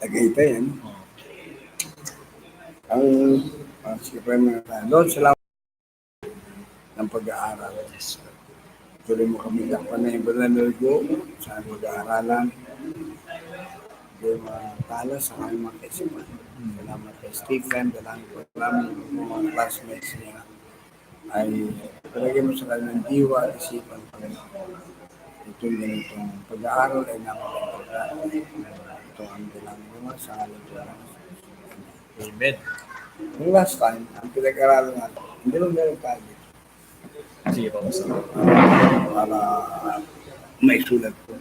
Tagaytay yan. Ang Supreme Lord, salamat ng pag-aaral. Tuloy mo kami lang pa na yung Banalgo sa pag-aaralan. Hindi matala sa kanyang mga kaisipan. Salamat kay Stephen, salamat po namin mga classmates niya ay palagay mo sa kanyang diwa at isipan pa rin. Ito yung ganitong pag-aaral ay napakapagdaan. Ito ang ginagawa sa halaga. Amen. Yung last time, ang pinag-aralan natin, hindi lang meron tayo dito. Sige po, Pastor. Para may sulat po.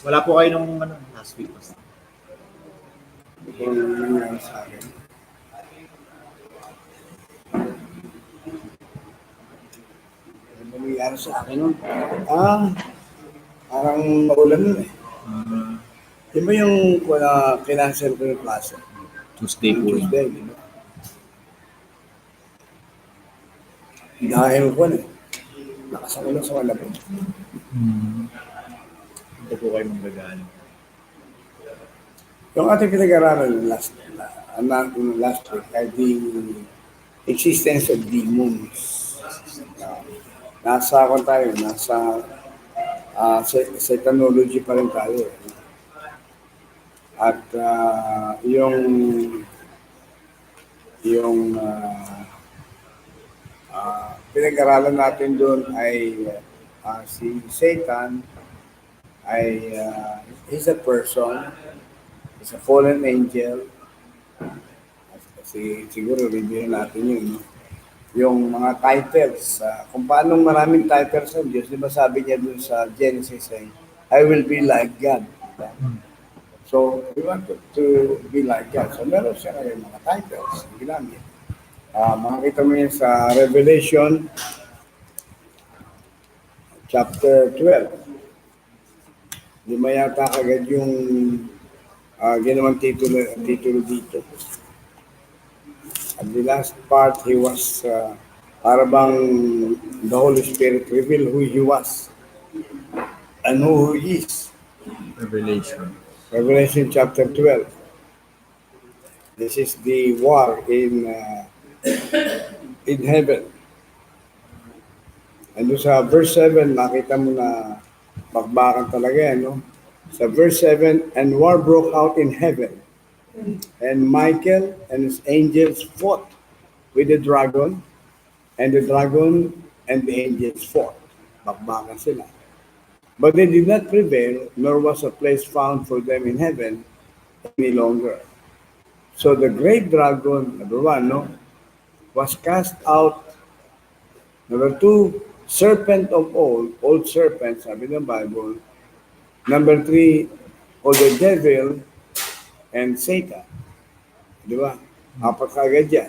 Wala po kayo nung last week, Pastor. Ito ang nangyari sa akin. Ano nangyari sa akin nun? Parang maulan nun eh. Di ba yung kinansel ko yung klase? Tuesday po yun. Tuesday, di ba? Dahil ko na. Nakasakulo sa wala po. Ito po kayo manggagano. Yung ating pinag-aralan last week ay the existence of demons. Nasa Systemathic pa rin tayo. At yung pinag-aralan natin doon ay si Satan ay he's a person, he's a fallen angel. Kasi siguro review natin yun, no? Yung mga titles, kung paano maraming titles ng Diyos, di ba sabi niya doon sa Genesis ay, I will be like God. Diba? So, we want to be like God. So, meron siya ngayon mga titles, ginamit. Makikita mo yun sa Revelation chapter 12. Lima yata kagad yung ginawang titulo dito. At the last part, he was para bang the Holy Spirit revealed who he was and who he is. Revelation chapter 12. This is the war in heaven. And sa verse 7, makita mo na bakbakan talaga yan, no? Sa verse 7, and war broke out in heaven. And Michael and his angels fought with the dragon, and the dragon and the angels fought. Bakbakan sila. But they did not prevail, nor was a place found for them in heaven any longer. So the great dragon, number 1, no, was cast out. Number 2, serpent of old serpent, sabi ng Bible. Number 3, or the devil and Satan. Di ba? Apat kagad yan.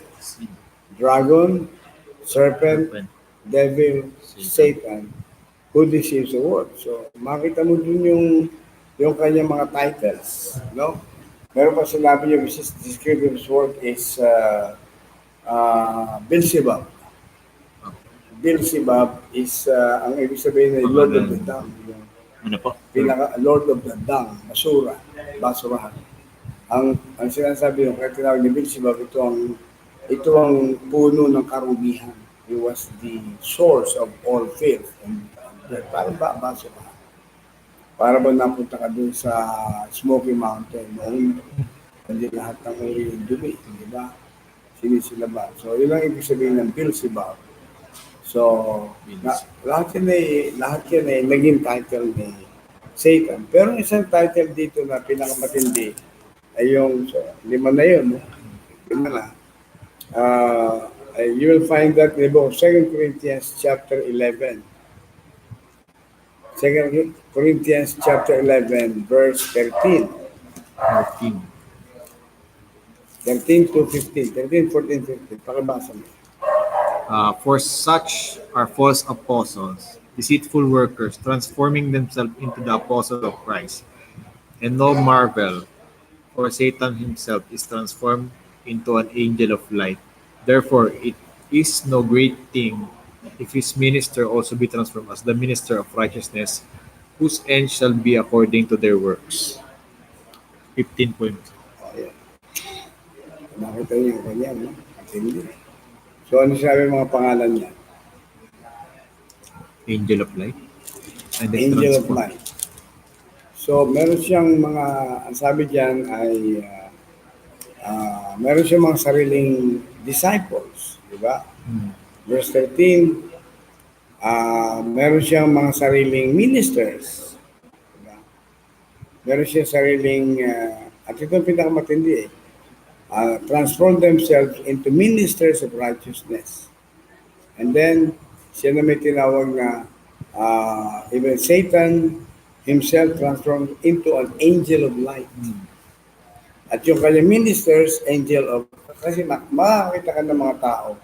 Dragon, serpent, devil, Satan, who deceives the world. So, makita mo dun yung yung kanyang mga titles, no? Meron pa sinabi niya, which is descriptive work is Beelzebub. Beelzebub is, ang ibig sabihin ay Lord of the Pangalan. Dung. Yung Ano po? pinaka Lord of the Dung, basura, basurahan. Ang sinasabi yung kaya tinawag ni Beelzebub, ito ang puno ng karubihan. He was the source of all filth. And parang basurahan. Para ba napunta ka dun sa Smoky Mountain noon, hindi lahat ng uri yung dumi, di ba? Sinisilaba. So, yun ang ibig sabihin ng Beelzebub. So, lahat yan ay naging title ni Satan. Pero isang title dito na pinakamatindi ay yung, so, lima na yun, no? Lima na. You will find that in the book of 2 Corinthians chapter 11. 2 Corinthians chapter 11, verse 13. 13. 13 to 15. 13, 14, 15. Pakibasa mo. For such are false apostles, deceitful workers, transforming themselves into the apostles of Christ. And no marvel, for Satan himself is transformed into an angel of light. Therefore, it is no great thing if his minister also be transformed as the minister of righteousness, whose end shall be according to their works. 15 point. Ayan. Nakita niyo yung kanya, no? At hindi. So, ano sabi mga pangalan niya? Angel of light. And then Angel of transform. Light. So, meron siyang mga, ang sabi diyan ay, meron siyang mga sariling disciples, di ba? Verse 13, meron siyang mga sariling ministers. Diba? Meron siyang sariling, at ito ang pinakamatindi transform themselves into ministers of righteousness. And then, siya na may tinawag na even Satan himself transformed into an angel of light. At yung kanyang ministers, angel of, kasi makakita ka ng mga tao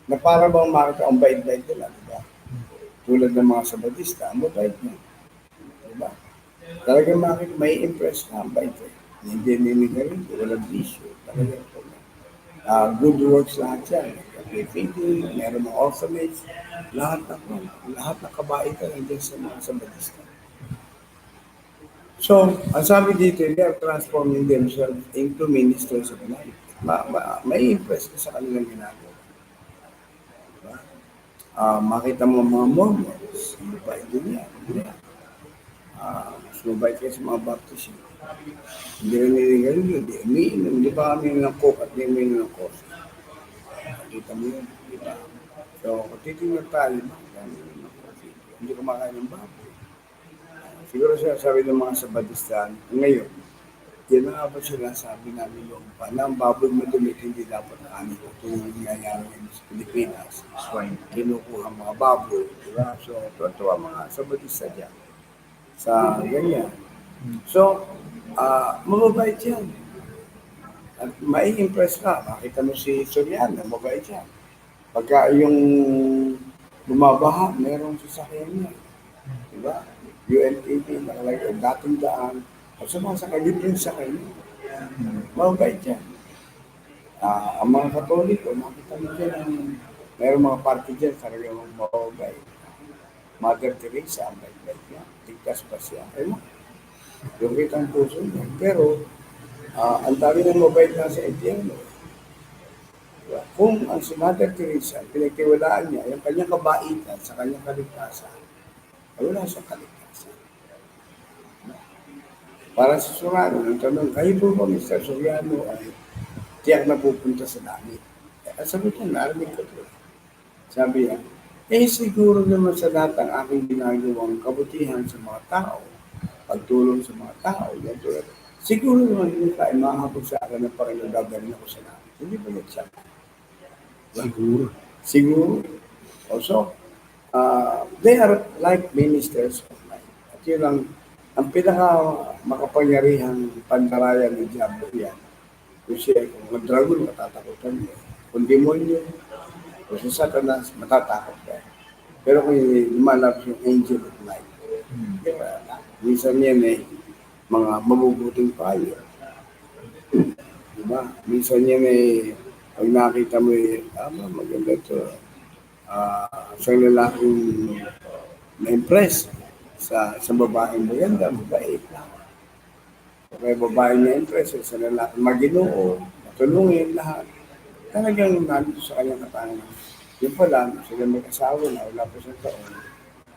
na para bang makita ang bait-bait nila, di ba? Tulad ng mga Sabadista, ang mabait niya. Di ba? Talagang makikita, may impress ka, ang bait eh. Hindi ninigarin, walang bisyo. Talagang good works lahat yan. May feeding, meron ng orphanage, lahat ng kabaitan nandiyan sa mga Sabadista. So, ang sabi dito, they are transforming themselves into ministers of light. May impress ka sa kanilang ginagawa. Diba? Makita mo mga Mormons, mabait din yan. Mas mabait kayo sa mga Baptist. Hindi rin niligarin yun, hindi umiinom, hindi pa kami ng coke at hindi umiinom ng coffee. Nakita mo yun, di ba? So, kung titingnan tayo, hindi kumakain ng baboy. Siguro siya sabi ng mga Sabadistan, ngayon, yan na nga ba sinasabi namin yung pa, na ang baboy madumit hindi dapat kanin. Ito yung nangyayari sa Pilipinas. Swine. Kinukuha mga baboy, di ba? So, tuwa mga Sabadista dyan sa ganyan. So, mababait yan. At may impress ka, makita mo si Soriano, mabait yan. Pagka yung bumabaha, merong sasakyan niya. Diba? UNTV, nakalagay, dating daan. At sumasakay, libre sa kanya. Mabait yan. Ang mga Katoliko, makita mo dyan, mayroong mga party dyan, talagang mababait. Mother Teresa, ang bait-bait niya. Tigtas pa siya. Ayun, yung kitang puso niya. Pero, ang dami ng mabait na sa impyerno. Diba? Kung ang si Mother Teresa, pinagtiwalaan niya, yung kanyang kabaitan sa kanyang kaligtasan, ay wala siyang kaligtasan. Para sa Soriano, ang tanong, kayo po ba, Mr. Soriano, ay tiyak na pupunta sa langit? At sabi niya, narinig ko ito. Sabi niya, siguro naman sa lahat ng aking ginagawang kabutihan sa mga tao, pagtulong sa mga tao, siguro naman hindi tayo makakapag sa akin ng Panginoon gagaling ako sa langit. Hindi ba yan siya? Siguro. Siguro. Also, they are like ministers of light. At yun ang pinaka makapangyarihang pandaraya ng Diablo yan. Kung siya, kung mag-dragon, matatakotan mo. Kung demonyo, kung si Satanas, matatakot ka. Pero kung lumalabas yung angel of light, di ba? Minsan yan mga mabubuting payo. Diba? Minsan yan pag nakita mo maganda to. Isang lalaking na-impress sa babaeng maganda, mabait. May babae na-impress, sa lalaking maginoo, matulungin, lahat. Talagang nandito sa kanyang katangan. Yung pala, sila mag-asawa na, wala pa siyang taon.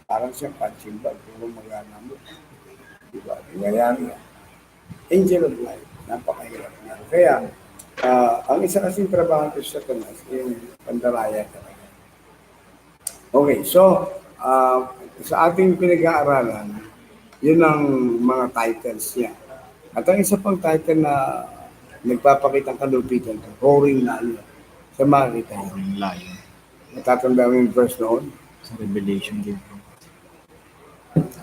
Parang siyang punching bag, puro magana mo. Diba? Nangyayari yan. Angel of light, napakahirap na. Kaya, ang isa kasing trabaho ko sa Satanas, yung pandaraya talaga. Okay, so, sa ating pinag-aaralan, yun ang mga titles niya. At ang isa pang title na nagpapakita ng kalupitan, Roaring Lion. Sa makikita niyo. Roaring lion. Natatanda mo yung verse noon? Sa Revelation din po.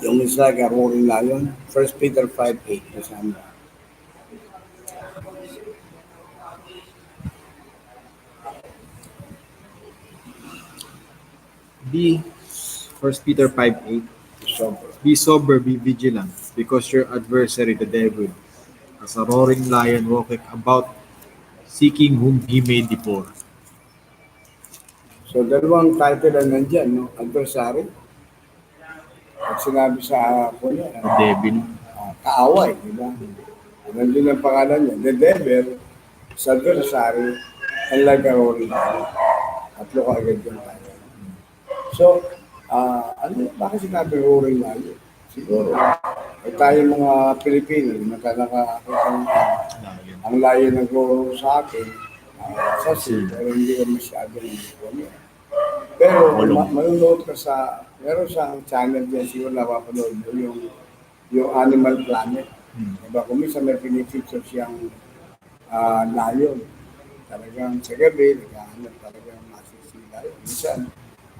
Yung isa ka Roaring Lion, 1 Peter 5:8. Kasama. Be 1 Peter 5:8. Sober. Be sober, be vigilant, because your adversary, the devil, as a roaring lion, walketh about, seeking whom he may devour. So, dalawang title na nandyan, no? Adversary. At sinabi sa ako niya, The devil. kaaway, di ba? Nandun ang pangalan niya. The devil, sa adversary, and like a roaring lion. Tatlo ka agad yung title. So, bakit sinabi roaring lion? Siguro, tayo mga Pilipino, nakakakita ng Lion. ang layo nag-roar sa akin, sa sea, pero hindi ko masyado ng Pero kung Walang. manunood ka meron siyang channel dyan, siguro napapanood mo yung Animal Planet. Diba? Kung minsan may pinifeature siyang lion. Talagang sa gabi, naghahanap talagang masisila yun. Minsan,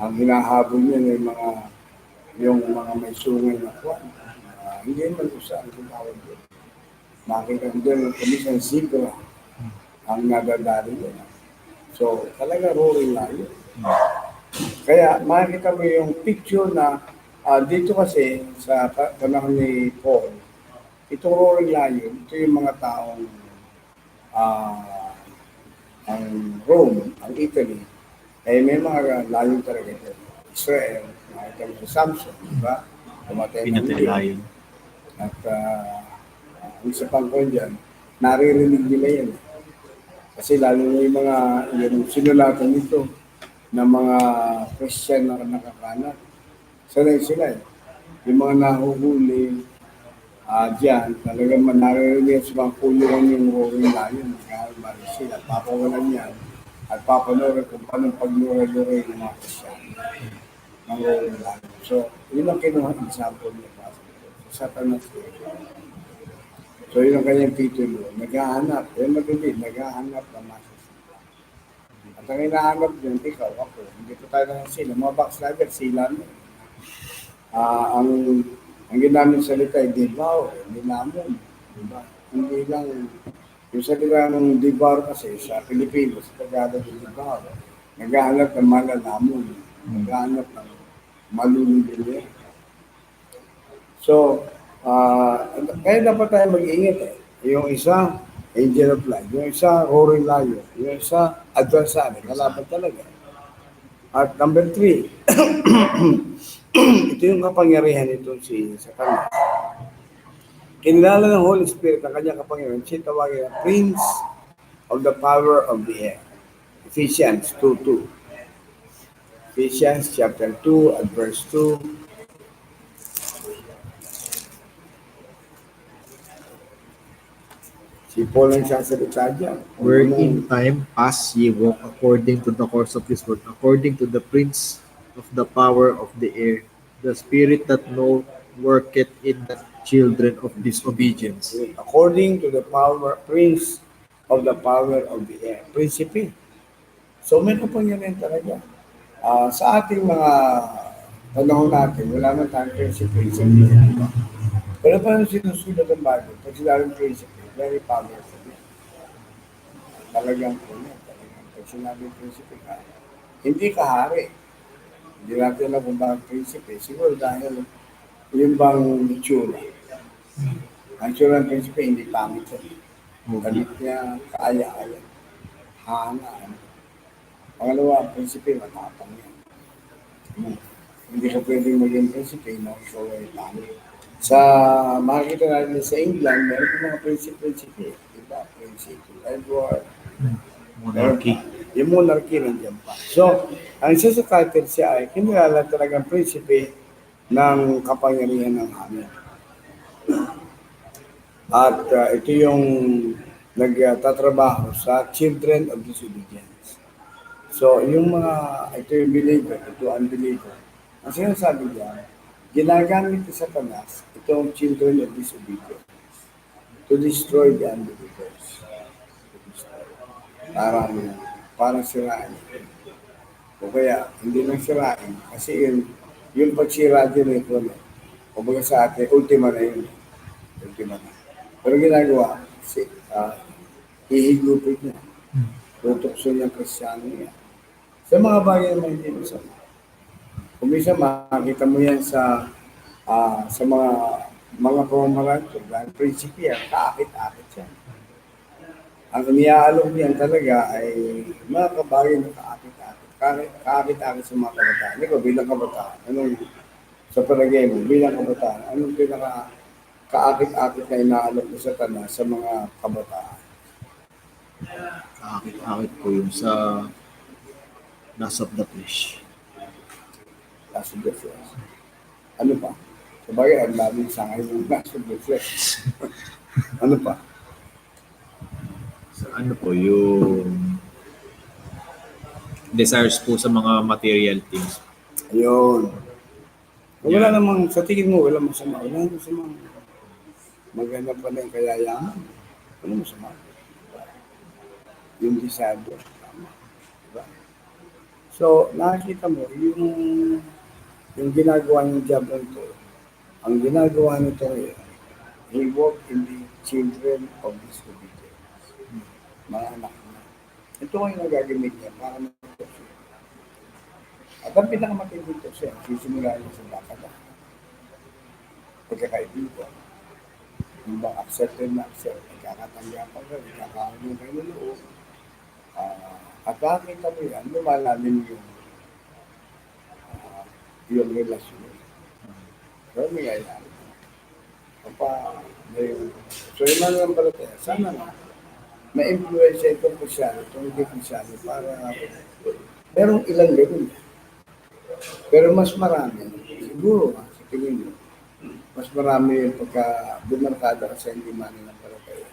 ang hinahabol niya yung mga may sungay na kwan. Hindi man usa ang tinawag doon. Makita ko doon, kumisan zebra ang nadadali yun. So, talaga roaring lion. Kaya makikita mo yung picture na dito kasi sa panahon ni Paul, itong roaring lion, ito yung mga taong ah, ang Rome, ang Italy, may mga lion talaga ito. Israel, makikita mo sa Samson, di ba? Pumatay ng Pinatay leon. lion. At ang isa pang ko dyan, naririnig nila yan. Kasi lalo na yung sinulatan nito ng mga Christian na nakakanat. Sanay sila eh. Yung mga nahuhuli dyan, talagang naririnig sa mga kulungan yung roaring lion. Kaya sila, papawalan yan at papanorin kung paano pagluray-luray ng mga Christian ng roaring lion. So, yun ang kinuha example niya. Sa Satanas. So, yun ang kanyang titulo. Naghahanap. Yung matindi, naghahanap ng masasila. At ang hinahanap din, ikaw, ako. Hindi po tayo ng sila. Mga backslider, sila mo. Ang ginamit salita ay devour, linamon. Diba? Hindi lang, yung salita ng devour kasi sa Pilipinas, sa Tagalog yung devour. Naghahanap ng malalamon. Naghahanap ng malulunod. So, kaya dapat tayo mag-iingat eh. Yung isa, angel of light. Yung isa, roaring lion. Yung isa, adversary. Kalaban talaga. At number 3, ito yung kapangyarihan nito si Satanas. Kinilala ng Holy Spirit ang kanyang kapangyarihan. Siya tawagin ang Prince of the Power of the Air. Ephesians 2:2. Ephesians chapter 2 at verse 2. Si Paul ang sasalita dyan. Wherein in time past ye walk according to the course of this world, according to the prince of the power of the air, the spirit that now worketh in the children of disobedience. According to the power, Prince of the power of the air. Prinsipe. So may kapangyarihan talaga. Sa ating mga panahon natin, wala man tayong prinsipe. Pero paano sinusunod ang Bible? Pag sinabing prinsipe, very powerful. Talagang po yan. Talagang pag sinabing prinsipe ka, hindi ka hari. Hindi natin alam kung bakit prinsipe. Siguro dahil yung bang itsura. Ang tsura ng prinsipe, hindi pangit yan. Okay. Damit niya, kaaya-aya. Hanga. Ano. Pangalawa, ang prinsipe, matapang yan. Hindi ka pwedeng maging prinsipe na ikaw ay pangit. Sa makikita natin sa England, meron po mga prinsipe. Diba? Prinsipe Edward. Meron Monarchy. pa. Yung monarchy nandiyan pa. So, ang isa sa title siya ay kinilala talagang prinsipe ng kapangyarihan ng hangin. At ito yung nagtatrabaho sa children of disobedience. So, yung mga, ito yung believer, ito ang unbeliever. Ang sinasabi niya, ginagamit ni Satanas itong children of disobedience to destroy the unbelievers. To destroy. Parang sirain. O kaya, hindi lang sirain. Kasi yung pagsira din ito, no? O baga sa atin, ultima na yun. Ultima na. Pero ginagawa, hihigupin niya. Tutokso niya ang kristyano niya. Sa mga bagay naman hindi masama. Kung minsan makikita mo yan sa mga pamamaraan ko, dahil prinsipe yan, kaakit-akit yan. Ang iniaalok niyan talaga ay mga kabagay na kaakit-akit. Kaakit-akit sa mga kabataan. Ikaw bilang kabataan, sa palagay mo, bilang kabataan, anong pinaka kaakit-akit na inaalok mo sa tanah sa mga kabataan? Kaakit-akit po yung sa lust of the flesh. Last of the flesh. Ano pa? Sabagay, ang daming sangay ng last of the flesh. Ano pa? Sa ano po yung desires po sa mga material things. Ayun. Wala Yan. namang, sa tingin mo, wala masama. Wala masama. Maganda pa rin kaya yaman. Wala masama. Yung desire. Tama. Diba? So, nakikita mo, yung ginagawa ng diablo ito, ang ginagawa nito ay, he work in the children of disobedience. Mga anak na. Ito ang nagagamit niya para mag-tukso. At ang pinakamatindi ito siya, sisimula niya sa bakada. Pagkakaibigan. Yung bang accepted na accept, nagkakatanggapan ka, nagkakaano kayo ng loob. At makikita mo yan, lumalalim yung relasyon. Pero nangyayari. So yung mga nampalataya, sana nga, ma-influensya itong krisyano, itong hindi krisyano, para merong ilang ganun. Pero mas marami, siguro sa tingin mo, mas marami yung pagka bumarkada ka sa hindi mananampalataya.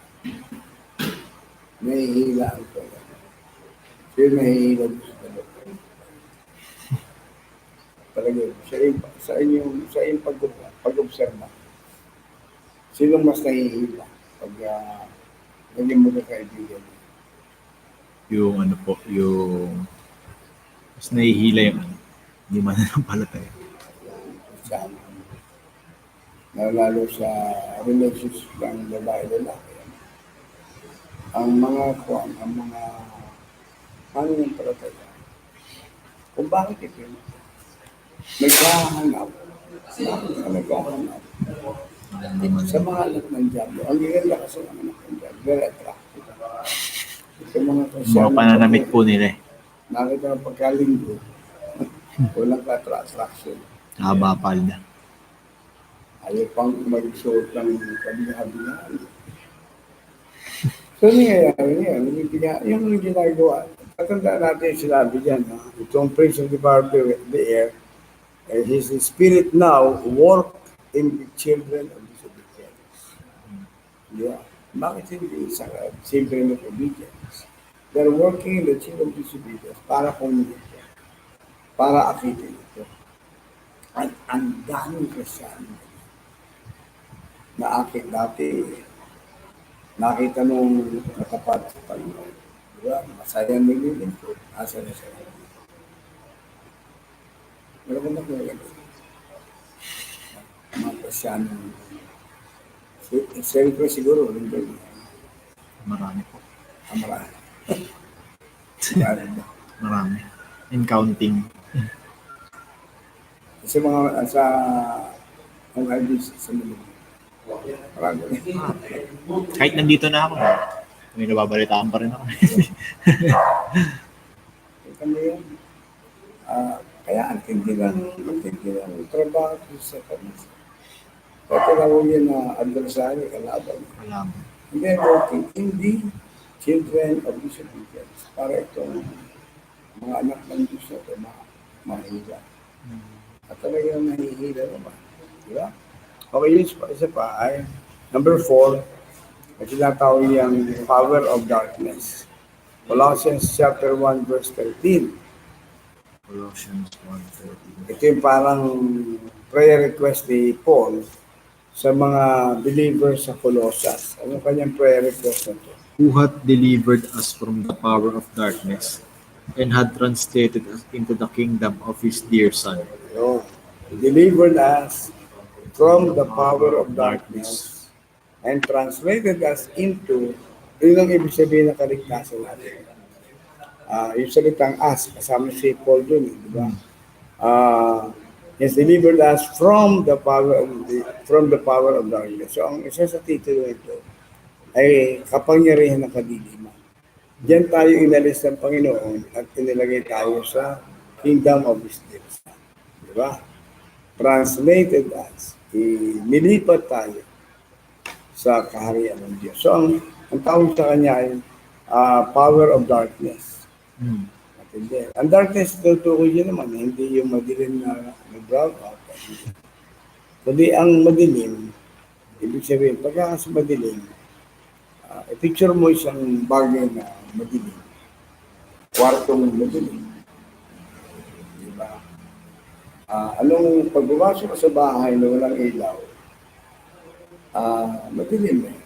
Nahihila ang pala. So yung nahihila sa pala. Palagay, sa inyong pag-observa, sino mas nahihila pag naging mo ka kaibigan? Yung ano po, yung mas nahihila yung ano, hindi mananampalataya. Saan? Lalo sa relationship ng babae-lalaki. Ang mga ano yung palataya? Kung bakit ito, naghahanap. Bakit ka naghahanap? Hindi man Sa mga anak ng Diablo, ang gaganda kasi ng anak ng Diablo, very attractive. Sa mga mga pananamit po nila eh. Nakita ng pagkalinggo, walang ka-attraction. Haba palda. Ayaw pang magsuot ng kabilang-kabilang. So, nangyayari yan. Yung ginagawa. Tatandaan natin yung sinabi dyan. Itong Prince of the Power of the Air, his spirit now work in the children of disobedience. Yeah. Bakit hindi sa children of obedience? They're working in the children of disobedience para communicate. Para akitin ito. At ang daming Kristyano na akit dati, nakita nung katapat sa Panginoon. Diba? Masaya naglilingkod. Asa na siya. Meron ba na mga Kristyano. Siyempre siguro, hindi. Marami po. Marami. Marami ba? Marami. And counting. Kasi mga sa ang IBC sa Manila. Marami. Kahit nandito na ako, may nababalitaan pa rin ako. Kita mo yun. Kaya ang tindi ng trabaho ko sa kanisa. Kaya tinawag yun na adversary, kalaban. Alam. And then working in the children of disobedience. Para itong mga anak ng Diyos na ito, mahihila. At talagang nahihila naman. Di ba? Okay, yun isa pa ay number 4, na tinatawag yung power of darkness. Colossians chapter 1 verse 13. Colossians 1:13. Ito yung parang prayer request ni Paul sa mga believers sa Colossus. Ano kanyang prayer request na ito? Who hath delivered us from the power of darkness and had translated us into the kingdom of his dear Son. Yun. Delivered us from the power of darkness and translated us into, yun ang ibig sabihin ng kaligtasan natin. Yung salitang us, kasama si Paul dun, di ba? Has delivered us from the power of darkness. So ang isa sa titulo nito ay kapangyarihan ng kadiliman. Diyan tayo inalis ng Panginoon at inilagay tayo sa kingdom of His dear Son. Di ba? Translated us, nilipat tayo sa kaharian ng Diyos. So ang tawag sa kanya ay power of darkness. Matindi. Ang darkness, tutukoy yun naman, hindi yung madilim na brown out. Kundi ang madilim, ibig sabihin, pagka sa madilim, i-picture mo isang bagay na madilim. Kwartong madilim. Diba? Anong pagbumasok sa bahay na walang ilaw, madilim eh.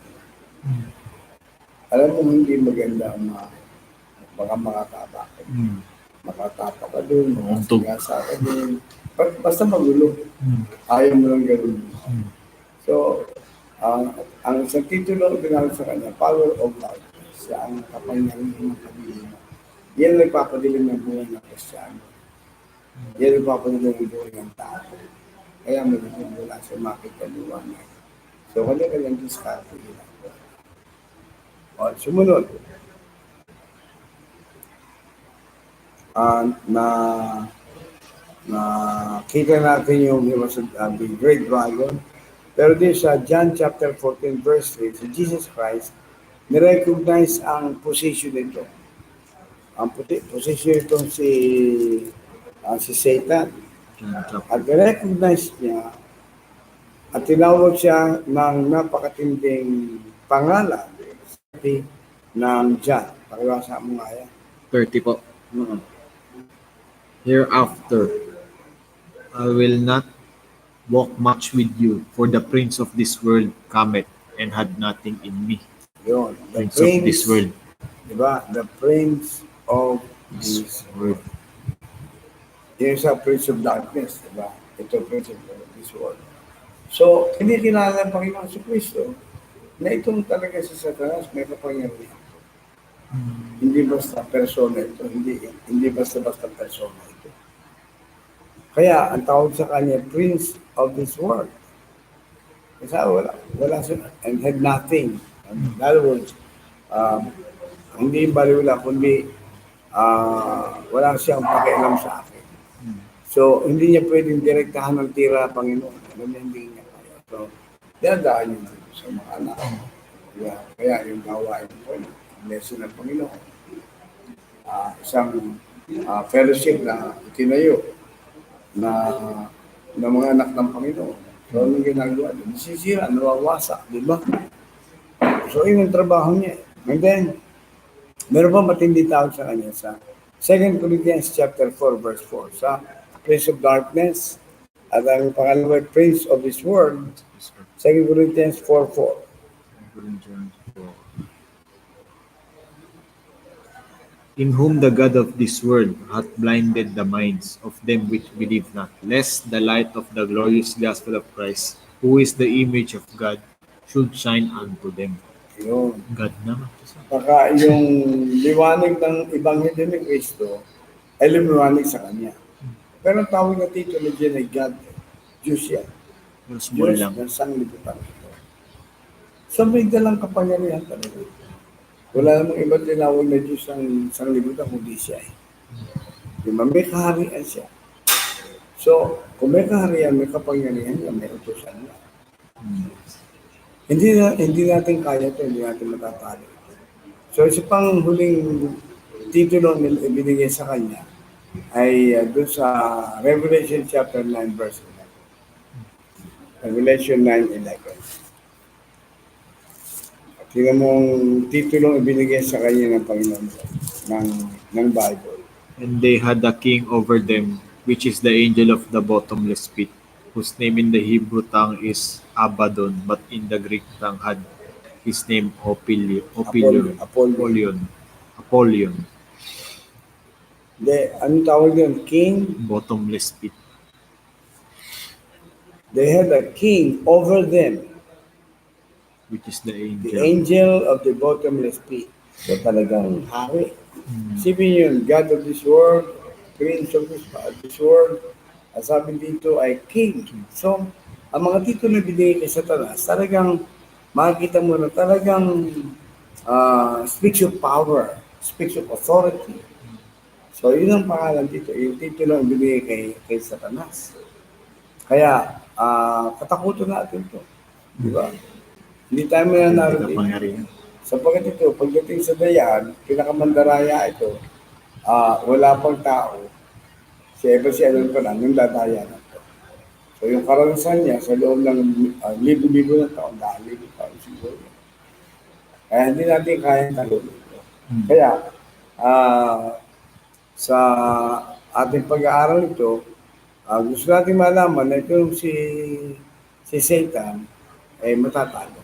Alam mo, hindi maganda ang mga makatapa. Makatapa ka doon, makasingasa ka doon. Basta magulo. Ayaw mo lang gano'n. So, ang isang titulo ang pinag sa kanya, power of darkness. Siya ang kapangyarihan ng kadiliman. Yan ang nagpapadilim ng buhay ng Kristyano. Yan ang nagpapadilim ng buhay ng tao. Kaya magiging mula sa makikaliwanag. So, kanya-kanyang diskarte nila. O, sumunod. Kita natin yung he was the great dragon. Pero din sa John chapter 14 verse 3, si Jesus Christ, nirecognize ang position nito. Ang position nito si Satan. At nirecognize niya at tinawag siya ng napakatinding pangalan ng John. Pakiwasa mo nga yan. 30 po. Hereafter, I will not walk much with you, for the prince of this world cometh and had nothing in me. Yun. The Prince of this world. Diba? The prince of this world. Yun sa prince of darkness. Diba? Ito prince of this world. So, hindi kinala ng Panginoon sa Kristo na itong talaga si Satanas may kapangyarihan. Hindi basta persona ito. Hindi basta persona ito. Kaya, ang tawag sa kanya, prince of this world. Kasi wala siya, and had nothing. In other words, hindi baliwala, kundi wala siyang pakialam sa akin. So, hindi niya pwedeng direktahan ng tira, Panginoon. Alam niya, hindi niya kaya. So, dinadaan niya sa mga anak. Kaya yung gawain ko, lesson ng Panginoon. Isang fellowship na tinayo na mga anak ng Panginoon. So, anong ginagawa? Nasisira, nawawasak, di ba? So, yun ang trabaho niya. And then, meron pa matindi tawag sa kanya sa 2 Corinthians chapter 4, verse 4. Sa Prince of Darkness, at ang pangalawa, Prince of this world, 2 Corinthians 4:4. In whom the God of this world hath blinded the minds of them which believe not, lest the light of the glorious gospel of Christ, who is the image of God, should shine unto them. Yun. God naman. Baka yung liwanag ng Ebanghelyo ni Cristo ay lumiwanag sa Kanya. Pero ang tawag na titulo dyan ay God. Diyos yan. Yung small Diyos lang. ng sanglibutan ito. So may dalang kapangyarihan talaga. Wala namang ibang tinawag na Diyos ang sanglibutan kundi siya eh. Di ba? May kaharian siya. So, kung may kaharian, may kapangyarihan niya, may utusan niya. Hindi natin kaya ito, hindi natin matatalo. So, isa pang huling titulo na ibinigay sa kanya ay doon sa Revelation chapter 9 verse 11. Revelation 9:11. Tingnan mo ang titulong ibinigay sa kanya ng Panginoon ng, ng Bible. And they had a king over them, which is the angel of the bottomless pit, whose name in the Hebrew tongue is Abaddon, but in the Greek tongue had his name Apollo. Apollyon, Anong tawag yun? King. bottomless pit. They had a king over them, Which is the the angel. angel of the bottomless pit. So talagang hari. Isipin yun, God of this world, Prince of this world, ang sabi dito ay King. So, ang mga titulo na binigay kay Satanas, talagang makikita mo na talagang speaks of power, speaks of authority. So, yun ang pangalan dito, yung titulo ang binigay kay Satanas. Kaya, katakutan natin to. Di ba? Hindi tayo mananalo dito. Kapangyarihan. Sapagkat ito, pagdating sa dayan, pinakamandaraya ito, wala pang tao, si Eva si Anon pa lang, yung dadaya na ito. So yung karanasan niya sa loob ng libo-libo na taon, dahil libo taon siguro. Kaya hindi natin kaya talon ito. Kaya, sa ating pag-aaral ito, gusto natin malaman na ito si Satan ay matatalo.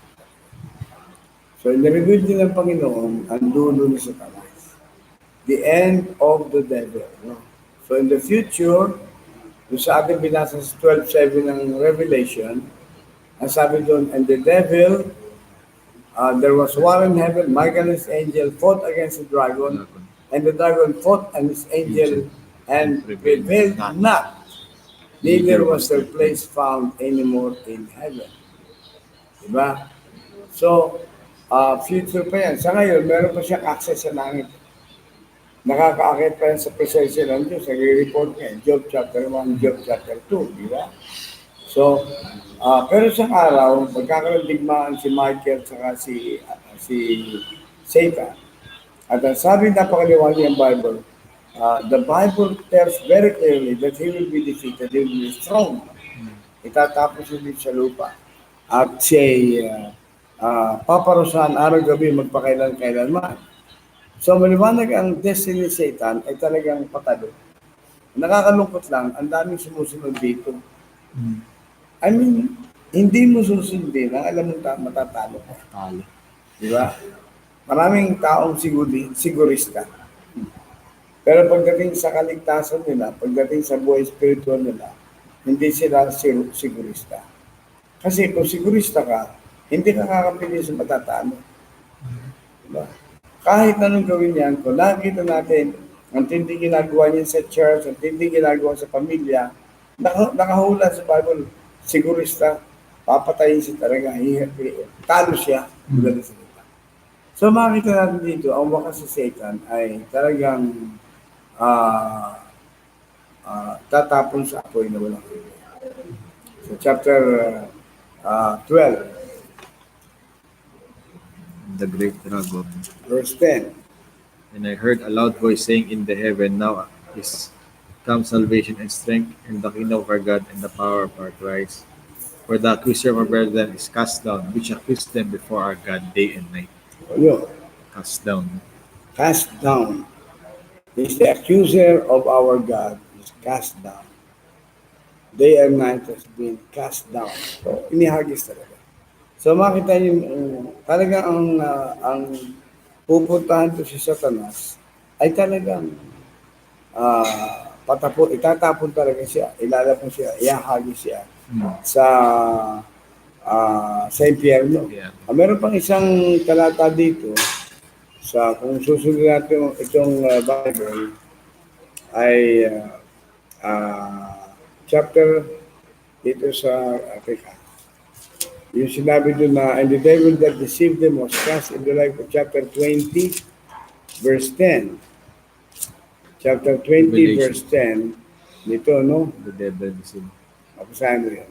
So, nireveal din ng Panginoon ang dulo ni Satanas. The end of the devil. No? So, in the future, yung sa ating binasa sa 12:7 ng Revelation, ang sabi doon, and the devil, there was war in heaven, Michael and his angel fought against the dragon, and the dragon fought and his angel, and prevailed not. Neither was their place found anymore in heaven. Diba? So, future pa yan. Sa ngayon, meron pa siyang access sa langit. Nakakaakit pa yan sa presensya ng Diyos. Nag-report niya, Job chapter 1, Job chapter 2, di ba? So, pero sa araw, magkakaroon digmaan si Michael at si Satan. At ang sabi napakaliwanag ng Bible, the Bible tells very clearly that he will be defeated, he will be thrown. Itatapos ulit sa lupa. At siya paparusahan araw-gabi magpakailan-kailanman. So maliwanag ang destiny ni Satan ay talagang patalo. Nakakalungkot lang, ang daming sumusunod dito. I mean, hindi mo susundin ang alam mo matatalo ka. Talo. Di ba? Maraming taong sigurista. Pero pagdating sa kaligtasan nila, pagdating sa buhay spiritual nila, hindi sila sigurista. Kasi kung sigurista ka, hindi ka kakapili sa matatalo. Diba? Kahit anong gawin yan, kung nakikita natin ang tindi ginagawa niya sa church, ang tindi ginagawa sa pamilya, nakahula sa Bible, sigurista, papatayin siya talaga, talo siya. So makikita natin dito, ang wakas sa Satan ay talagang tatapon sa apoy na walang huli. So chapter 12, The great dragon. verse 10. And I heard a loud voice saying in the heaven, now is come salvation and strength, and the kingdom of our God and the power of our Christ. For the accuser of our brethren is cast down, which accused them before our God day and night. Yun, Cast down. cast down. Is the accuser of our God is cast down. Day and night has been cast down. So, inihagis talaga. So, makita niyo, talaga ang pupuntahan to si Satanas ay talagang itatapon talaga siya, ilalapon siya, ihahagis siya sa impyerno. Yeah. Meron pang isang talata dito sa kung susunod natin itong Bible ay chapter dito sa teka. Yung sinabi doon na, and the devil that deceived them was cast into like chapter 20, verse 10. Chapter 20, verse Revelation. 10. Dito, no? The devil deceived. Papasahin mo yun.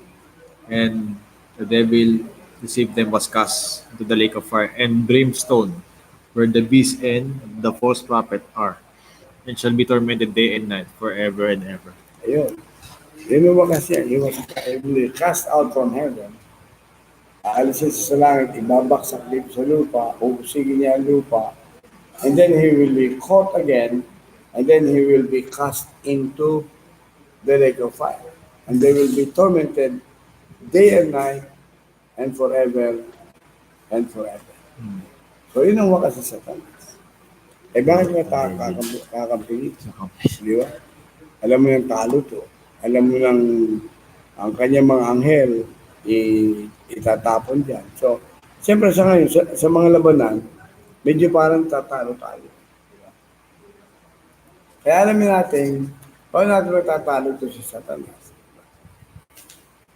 And the devil deceived them was cast into the lake of fire and brimstone, where the beast and the false prophet are, and shall be tormented day and night forever and ever. Ayun. Yun yung wakas yan. He was cast out from heaven. Aalisin sa langit, ibabaksak dito sa lupa, ubusigin niya ang lupa, and then he will be caught again, and then he will be cast into the lake of fire. And they will be tormented day and night and forever and forever. So yun ang wakas sa Satan. Eh bakit nga kakampi? Sa kampis. Di ba? Alam mo yung talo to. Alam mo nang ang kanyang mga anghel itatapon dyan. So, siyempre sa ngayon, sa mga labanan, medyo parang tatalo tayo. Kaya alamin natin, paano natin matatalo to si Satanas?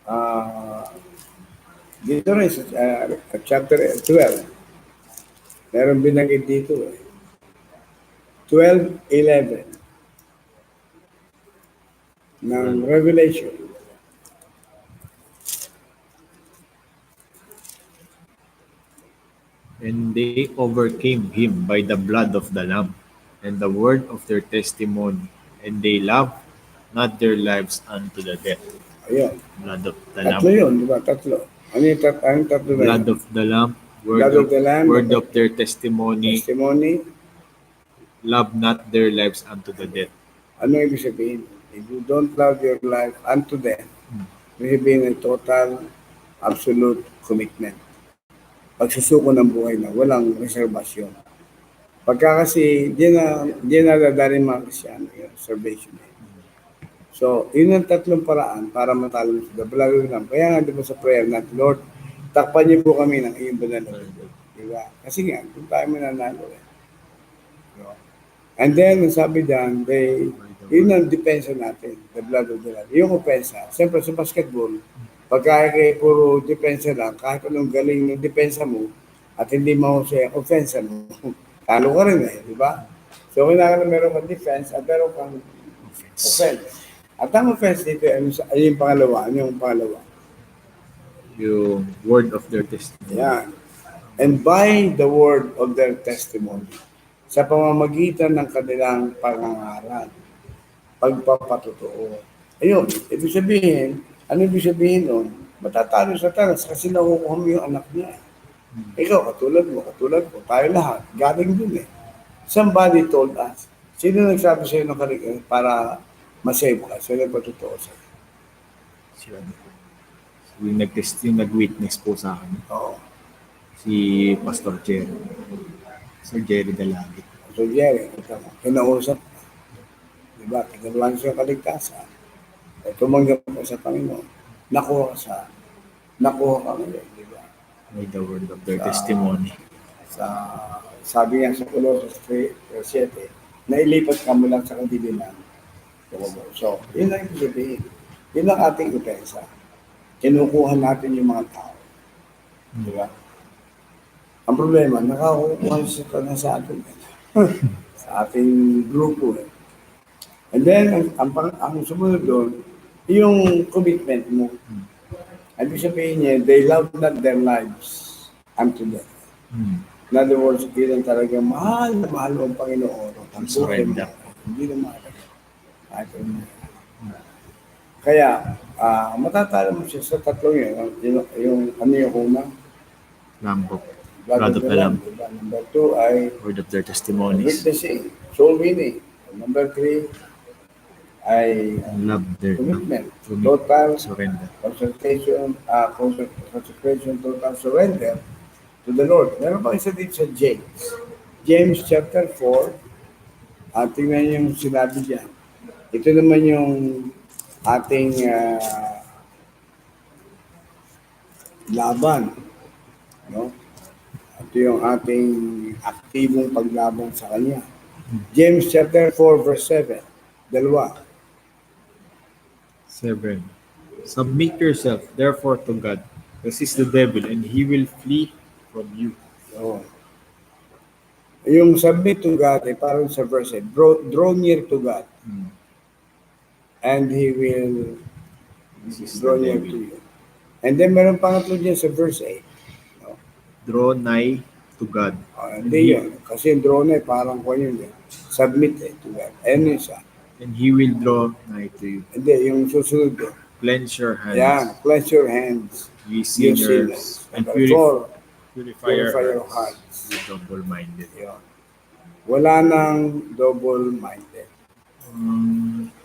Ah, dito rin sa chapter 12, meron binanggit dito eh. 12:11 ng Revelation. And they overcame him by the blood of the Lamb and the word of their testimony, and they loved not their lives unto the death. Ayun. Blood of the Tatlo Lamb. yun, di ba? Tatlo. Anong tatlo na yun? Blood of the Lamb, Blood of the Lamb, word of their testimony, testimony. love not their lives unto the death. Ano ibig sabihin? If you don't love your life unto death, ibig sabihin ng total, absolute commitment. Pagsusuko ng buhay na, walang reservasyon. Pagka kasi, di na dadali mga Krisyano, yung reservation. So, yun ang tatlong paraan para matalo sa the blood of the Lamb. Kaya nga, di ba sa prayer natin, Lord, takpan niyo po kami ng iyong banal na dugo. Di ba? Kasi nga, kung tayo mananalo eh. Diba? And then, ang sabi dyan, yun ang depensa natin, the blood of the Lamb. Yung opensa, siyempre sa basketball, pagka kayo puro depensa lang, kahit anong galing ng depensa mo, at hindi mahusay ang offensa mo, talo ka rin eh, di ba? So, kailangan na meron kang defense at meron kang offense. At ang offense dito, ay yung pangalawa, ano yung pangalawa? Yung word of their testimony. Yan. And by the word of their testimony, sa pamamagitan ng kanilang pangangaral, pagpapatotoo. Ayun, ibig sabihin, ano ibig sabihin nun? Matatalo sa talas kasi nakukuha mo yung anak niya. Ikaw, katulad ko, tayo lahat, galing dun eh. Somebody told us. Sino nagsabi sa'yo ng para masave ka? Sino nagpatotoo sa'yo? Sila. Yung nag-witness po sa akin. Oo. Si Pastor Jerry. Sir Jerry Dalagit. So, Jerry, kinausap ka. Diba? Kinaluhan siya kaligtasan. At tumanggap ka sa Panginoon. Nakuha ka ngayon, di ba? By the word of their testimony. Sa, sabi nga sa Colossus 3:7, nailipat ka mo lang sa kadiliman. So, yun lang yung sabihin. Yun ang ating opensa. Kinukuha natin yung mga tao. Di ba? Ang problema, nakakukuha siya sa atin. Sa ating grupo. Eh. And then, ang sumunod doon, yung commitment mo. Ibig sabihin niya, they love not their lives unto death. In other words, hindi lang talaga mahal na mahal mo ang Panginoon. Ang buhay mo. Hindi na mahal. Kaya, matatalo mo siya sa tatlong yun. Yung ano yung una? Lamb of blood of the Lamb. Diba? Number 2 ay Word of their testimonies. witnessing, soul winning. Number 3 ay Love their commitment, total surrender. consecration, total surrender to the Lord. Meron pa isa dito sa James. James chapter 4, tingnan yung sinabi dyan. Ito naman yung ating laban. No? Ito yung ating aktibong paglaban sa Kanya. James chapter 4 verse 7. Dalawa. 7. Submit yourself, therefore, to God. Resist the devil and he will flee from you. So, yung submit to God, ay parang sa verse 8, draw near to God, Mm. and He will Resist the draw near to devil. you. And then meron pangatlo dyan sa verse 8. No? Draw nigh to God. And Hindi he, yun. Kasi yung draw na parang ko yun. Submit to God. Ayun yung isa. and he will draw nigh to you. Hindi, yung susunod yun. Cleanse your Yan, hands, cleanse your hands, ye you sinners, sinners. and Number 4, purify your purify your hearts, hearts. ye double-minded. Yun. Wala nang double-minded.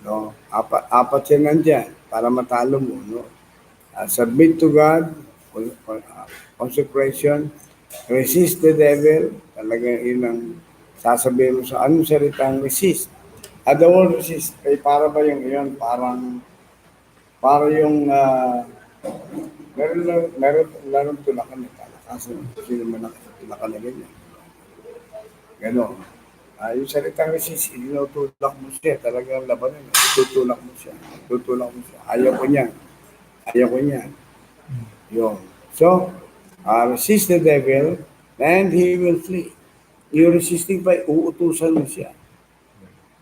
No? Apat yan nandyan para matalo mo. No? Submit to God, consecration, resist the devil, talaga yun ang sasabihin mo sa anong salitang resist. At the word resist, ay para ba yung yun, para yung, meron tulakan eh, kaso sino man nakatulakan na ganyan. Ganon. Yung salitang resist, inutulak mo siya, talagang labanan, tutulak mo siya, tutulak mo siya. Ayaw ko niyan. Yun. So, resist the devil, and he will flee. Yung resisting pa, uutusan mo siya.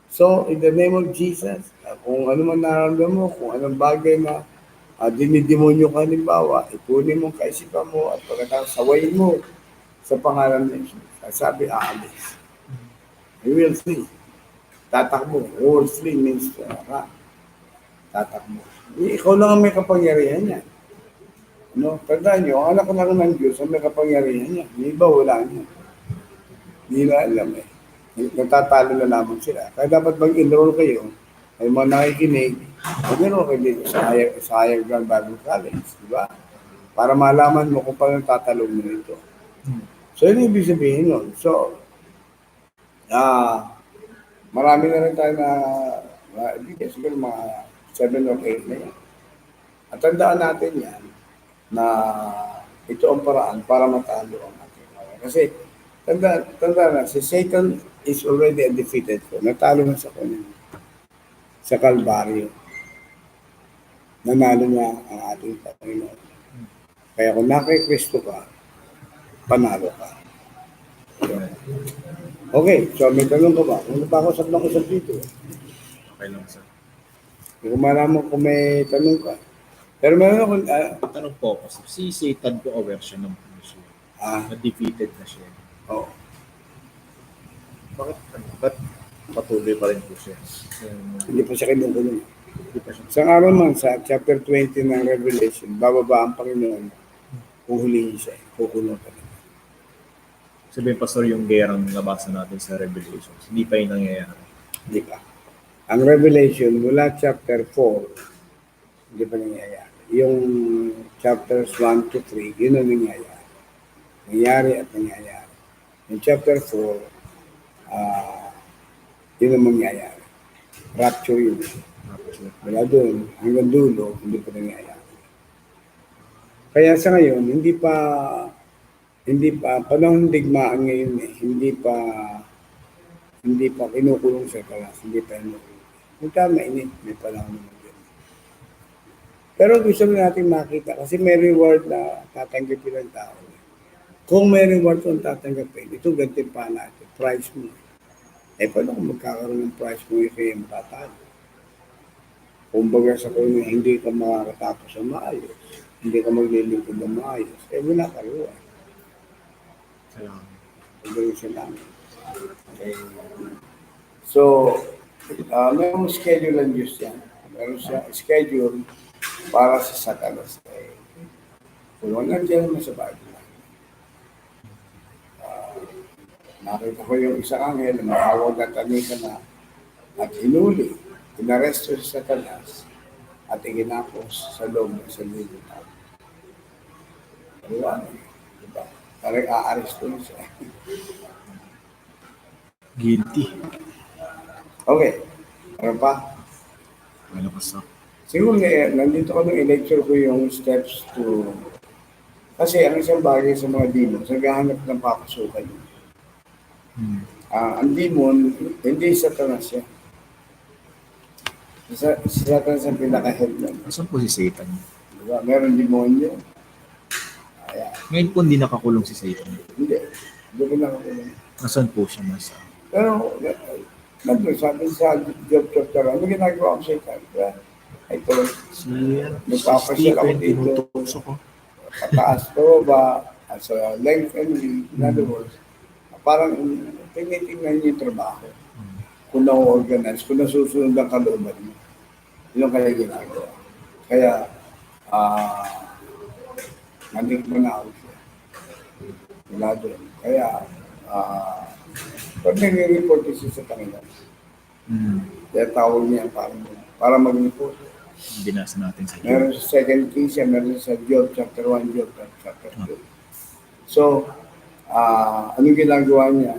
So, in the name of Jesus, kung ano man nararamdaman mo, kung anong bagay na dinidemonyo ka, halimbawa, ipunin mo kaisipan mo at pagkatapos sawayin mo sa pangalan ng Jesus. Sabi, aalis. He will flee. Tatakbo. Will flee means tatakbo. Ikaw lang ang may kapangyarihan niya. No? Tandaan nyo, ang anak lang ng Diyos ang may kapangyarihan niya. Yung iba wala niya. Hindi na alam eh. Natatalo na lamang sila. Kaya dapat mag-enroll kayo, ay mga nakikinig, mag-enroll kayo dito sa Higher Ground Bible College. Di ba? Para malaman mo kung paano tatalong mo nito. So, yun yung ibig sabihin nun. So, marami na rin tayo ibigay, siguro mga 7 or 8 na yan. At tandaan natin yan, na ito ang paraan para matalo ang ating mga. Kasi, tanda na, si Satan is already a defeated foe. Natalo na sa kanya. Sa Kalbaryo. Nanalo niya ang ating Panginoon. Kaya kung nakay Kristo ka, panalo ka. Okay, so may tanong ka ba? Ano pa ako usap dito? Okay lang, sir. Hindi ko malaman kung may tanong ka. Pero meron akong, Tanong po ako, sir. Si Satan po aware siya ng siya. Na-defeated na siya. Oh. Ba't patuloy pa rin po siya? Hindi pa siya kinukulong. Hindi pa siya. Sa araw man, sa chapter 20 ng Revelation, bababa ang Panginoon, huhulihin siya, kukulong pa rin. Sabihin, Pastor, yung gerang nabasa natin sa Revelations, hindi pa yung nangyayari. Hindi pa. Ang Revelation, mula chapter 4, hindi pa nangyayari. Yung chapters 1 to 3, yun ang nangyayari. Nangyayari at nangyayari. Yung chapter 4, yun ang mangyayari. Rapture yun. Wala doon, hanggang dulo, hindi pa nangyayari. Kaya sa ngayon, hindi pa panahon ng digmaan ngayon eh, hindi pa kinukulong sa kalas, hindi pa kinukulong. Kung tama init, may panahon naman din. Pero gusto natin makita kasi may reward na tatanggapin ng tao. Kung may reward kung tatanggapin, ito gantimpala natin, price mo. Eh, paano kung magkakaroon ng price mo, kaya matatalo? Kumbaga sa kung hindi ka makakatapos ng maayos, hindi ka maglilingkod ng maayos, eh wala ka reward. Pagdating sa namin. Okay. So, mayroong schedule ng Diyos yan. Meron siya schedule para sa Satanas. Kung nandiyan naman sa Bible. Nakita ko yung isang anghel na mahawag at tanika na at hinuli, inaresto sa Satanas at iginapos sa loob ng 1,000 taon. Diba? Diba? Parang aaresto na siya. Guilty. Okay. Ano pa? Ano pa sa? Siguro nandito ko nung i-lecture ko yung steps to... Kasi ang isang bagay sa mga demons, naghahanap ng papasukan yun. Ang demon, hindi Satanas siya. Si Satanas ang pinaka-head lang. Saan po si Satan? Diba? Meron demonyo. Kaya, Ngayon po hindi nakakulong si Satan. hindi. Doon lang ako. Nasaan po siya nasa? Pero, nandun, sabi sa Job chapter 1, ano ginagawa ko sa ikan? Kaya, ito, Si nagpapasyal ako Stephen, dito, tinutukso ko. pataas ko ba, sa length and width, in other Hmm. words, parang tinitingnan niyo yung trabaho. Kung na-organize, kung nasusunod ang kalooban mo. Yun ang kaya ginagawa. Kaya, ah, nandito na ako siya. Wala doon. Kaya, ah, pag nag-report siya sa kanila, Hmm. kaya tawag niya para mag-report. Binasa natin sa Job. Meron sa 2 Kings, meron sa Job chapter 1, Job chapter 2. So, ano ginagawa niya?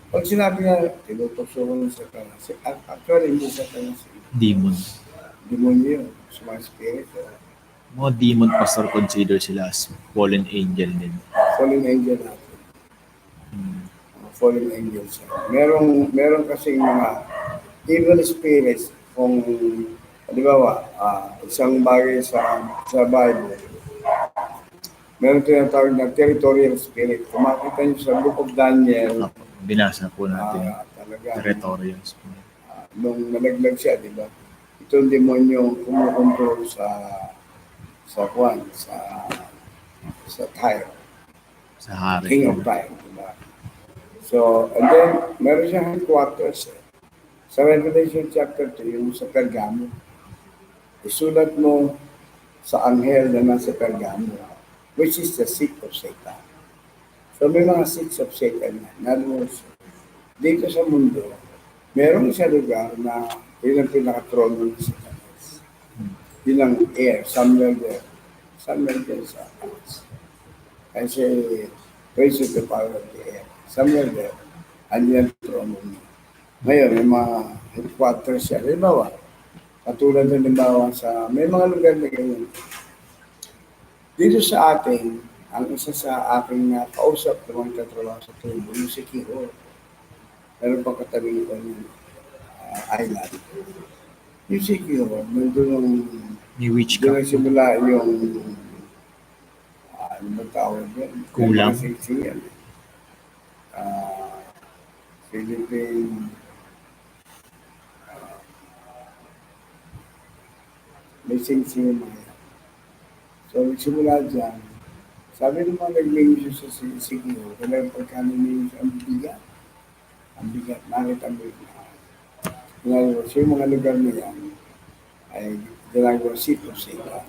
Pag sinabi niya, tinutokso ko ng Satanas. Actually, hindi Satanas. Demon. Demonyo yun. Sa mga spirito. Mga demon pastor consider sila as fallen angel din. Fallen angel natin. Hmm. Fallen angels. Meron kasing mga evil spirits kung halimbawa, isang bagay sa Bible, meron tinatawag na territorial spirit. Kung makita niyo sa Book of Daniel, Binasa po natin. talaga, Territorials po. nung nalaglag siya, di ba? Itong demonyo kumukontrol Kwan, sa Tyre, Sa hari. King of Tyre, di ba? So, and then, meron siyang headquarters. Sa Revelation chapter 2, yung sa Pergamo, isulat mo sa anghel na nasa Pergamo, which is the seat of Satan. So, may mga seats of Satan na. In other words, dito sa mundo, meron sa lugar na yun ang pinaka-trono ng Satanas. Yun ang air, somewhere there. Somewhere there sa taas. Kasi, praise the power of the air. Somewhere there, andyan ang trono niya. Ngayon, may mga headquarters siya. Halimbawa, katulad ng halimbawa may mga lugar na ganyan. Dito sa atin, ang isa sa aking kausap na mga katrabaho sa tribo, yung si Kiro, meron pang katabi ko ng island. Yung si Kiro, nandun yung May doon witchcraft po. nagsimula yung ano ba tawag yun? Kulang. Yung mga siksiyan. Philippine, may singsing mga. So, nagsimula dyan. Sabi ng mga nag-mention sa Siglo, kaya pagkano mention, ang bigat. Ang bigat, nakita mo yun. Ngayon, so yung mga lugar na yan, ay ginagawa seat of Satan.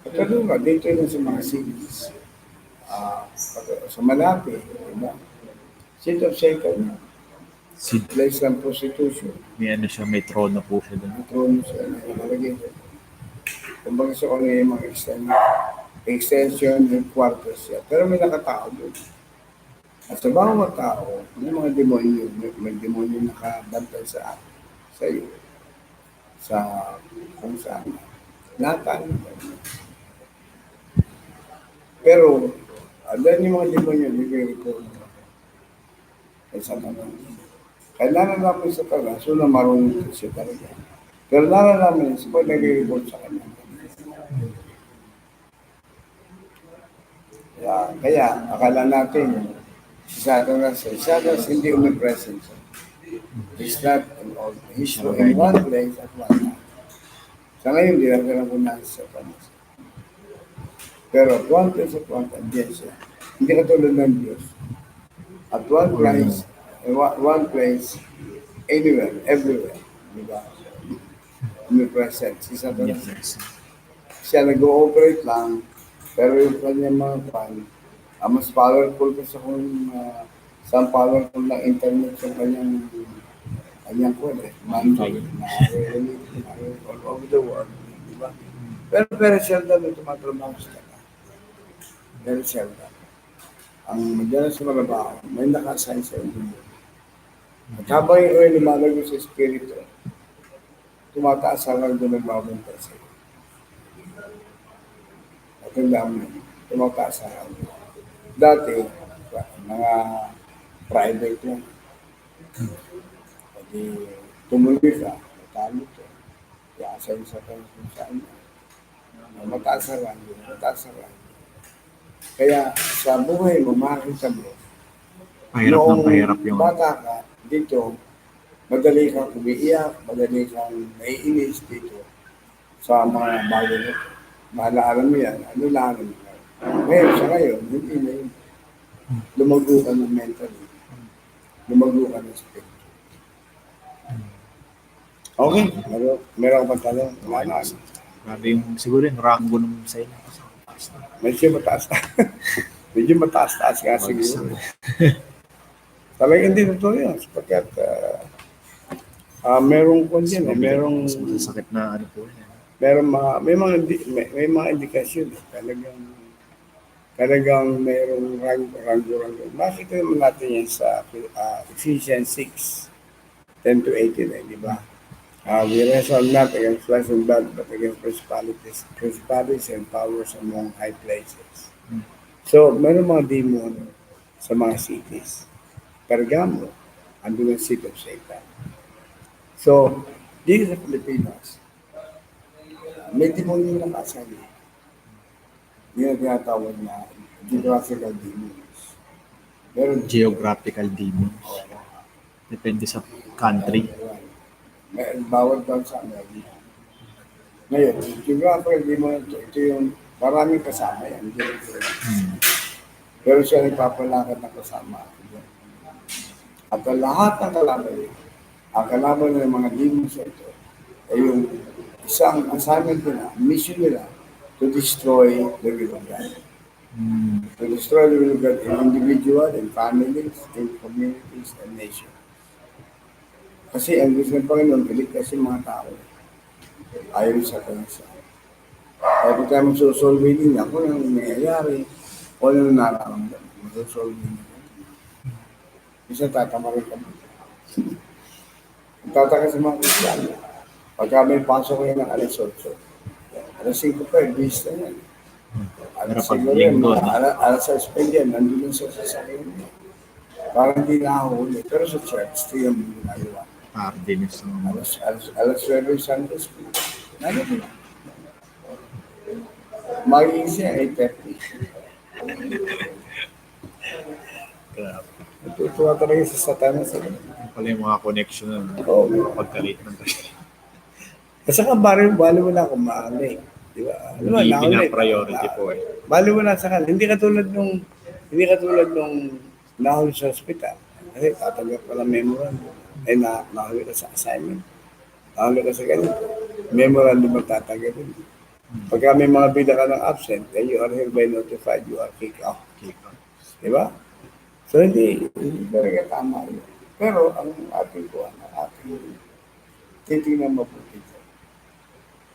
Pagkalunga, dito yun sa mga cities. Sa Malate, diba? Seat of Satan, Si, place ng prostitution. may ano siya, may trono po siya doon. Ang trono siya na nakalagay doon. Kumbaga sa kanya yung mga extension headquarters siya. Pero may nakatao doon. At sa bawat tao, may mga demonyo, may demonyo nakabantay sa iyo, sa kung saan. Lahat. Pero, dahil yung mga demonyo, nag-report kay Satanas. Kaya nalalaman sa Satanas, so na marunong siya talaga. Pero nalalaman niya, pag nag-report sa kanya. Kaya akala natin, si Satanas hindi umipresent. He's not in all. He's in one place at one time. Sa ngayon, di lang naman sa Satanas. Pero at one place at one time, yes siya. Hindi katulad ng Diyos. At one place, anywhere, everywhere. Di ba? Umipresent. Si Satanas, Yes. siya nag-ooperate lang, pero yung kanyang mga mas powerful kasi kung saan powerful ng internet sa kanyang mandate na all over the world. Di ba? Pero very seldom yung tumatrabaho sa kanya. Very seldom. Ang madalas sa mga bahay, may naka-assign sa inyo. At habang yung oil lumalago sa espiritu, tumataas ang doon nagbabantay sa iyo. At ang dami, tumataas ang dati, mga private yan. Pwede tumuloy ka, natalo ka, i-assign sa kanya kung saan. Mataas na rango, mataas na rango. Kaya sa buhay mo, makikita mo, Pahirap ng noong pahirap yung bata ka, dito, madali kang umiiyak, madali kang naiinis dito sa mga bagay na maalaala mo yan, ano lang mo. Ngayon, sa ngayon, hindi na yun. Lumago ka ng mentally, lumago ka ng spirit. Okay, meron ka pang tanong? Wala na. grabe yung siguro yung rango nung sa inyo. Medyo mataas. Medyo mataas-taas nga siguro. Bagsak. Talagang hindi totoo yun. Sapagkat merong kung Mas yan eh, mabigat, merong, mas masasakit na ano po yan. merong mga, may mga indikasyon eh. Talagang merong rango. Makita naman natin yan sa Ephesians 6:10 to 18 eh, di ba? We wrestle not against flesh and blood, but against principalities and powers among high places. So, meron mga demon sa mga cities. Pergamo, andun ang seat of Satan. So, dito sa Pilipinas, may demonyo na kasali. Yun ang tinatawag na geographical demons. Meron Geographical demons. Depende sa country. may bawat bansa meron. Ngayon, yung geographical demon, ito yung maraming kasama yan. Hindi rin ito. Pero siya nagpapalakad ng kasama. At ang lahat ng kalaban niya, ang kalaban ng mga demons ito, ay yung isang assignment nila, mission nila, to destroy the will of God. To destroy the will of God in individual, in families, in communities, and nations. Kasi ang gusto ng Panginoon, iligtas yung mga tao. Ayon sa kanisa. Every time magsosolve niya, kung anong nangyayari, kung anong nararamdaman, magsosolve niya. Isa tatama rin kami. Ang tataka sa mga Kristiano, pagka may pasok kayo ng alas 8, alas 5 pa, bis na yan. Pero Alas pag 5 yan, linggo, alas 6 pa yan, nandun sa sasakyan niya. Parang hindi nakahuli. Pero sa church, ito yung ginagawa. Ardenes ng mga. Alas 9 Sunday school. Nandun na. Magiging siya 8:30. Grabe. Natutuwa talaga sa satanas. Yung pala yung mga connection na Oo. pagkalit ng tayo. At saka bali mo na kung maali. Di ba? Ano ba, Hindi naulit. pina-priority po eh. Bali mo na sa kanila. Hindi katulad nung nahuli sa ospital. Kasi tatanggap ka ng memorandum. Nahuli ka sa assignment. Nahuli ka sa ganito. Memorandum ang tatanggapin. Pagka may mga bida ka ng absent, then you are hereby notified, you are kicked out. Di ba? So hindi talaga tama yun. Pero ang ating titingnan mabuti ko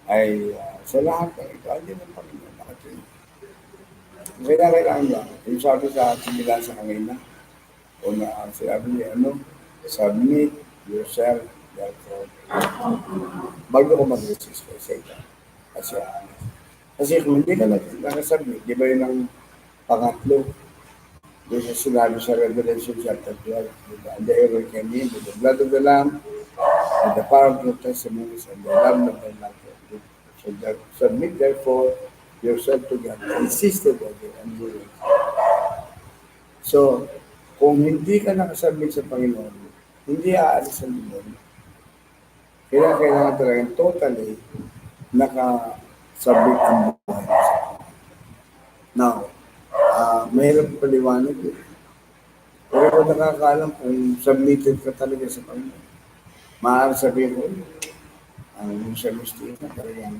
ay sa lahat ng ito, hindi ng Panginoon nakatingin. Kailangan lang, yung sabi sa ating nila sa kanina, o na sinabi niya, submit yourself, therefore, bago ko mag-resist kay Satan. Kasi kung hindi ka nakasubmit, di ba yun ang pangatlo, doon sa sinabi sa Revelation chapter 12, diba? And the arrow came in with the blood of the Lamb, and the power of the testimonies, and the love of the Lamb. So submit therefore yourself to God, insisted on it, and you will. So, kung hindi ka nakasubmit sa Panginoon, hindi aalis ang Panginoon. Kailangan talagang totally nakasubmit ang buhay. Now, mahirap paliwanag yun. Pero kung nakakaalam kung submitted ka talaga sa Panginoon, maaari sabihin ko, ang sa gusto na talagang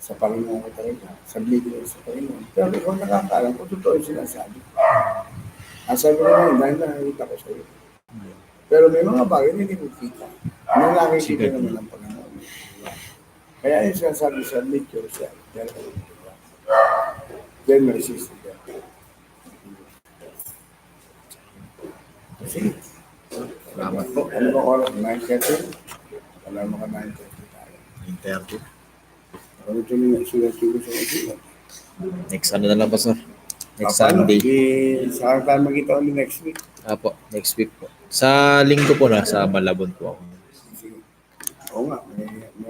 sa Panginoon ko talaga, submitted ka sa Panginoon. Pero kung nakakaalam kung totoo yung sinasabi ko. Ang sabi ko na yun, dahil nakakita ko sa iyo. Pero may mga bagay na hindi ko kita. May nakikita naman ang Panginoon. Kaya yung sinasabi, submit yourself. Then may system. Sige. Salamat po. Ano ba oras? 9:30? Wala mo ka 9:30 tayo. 9:30. Ano ito nyo sulat-sulat sa sulat? Next ano na lang po sir? Next Paano? Sunday. Saan tayo magkita ulit next week? Next week po. Sa linggo po na sa Malabon po ako.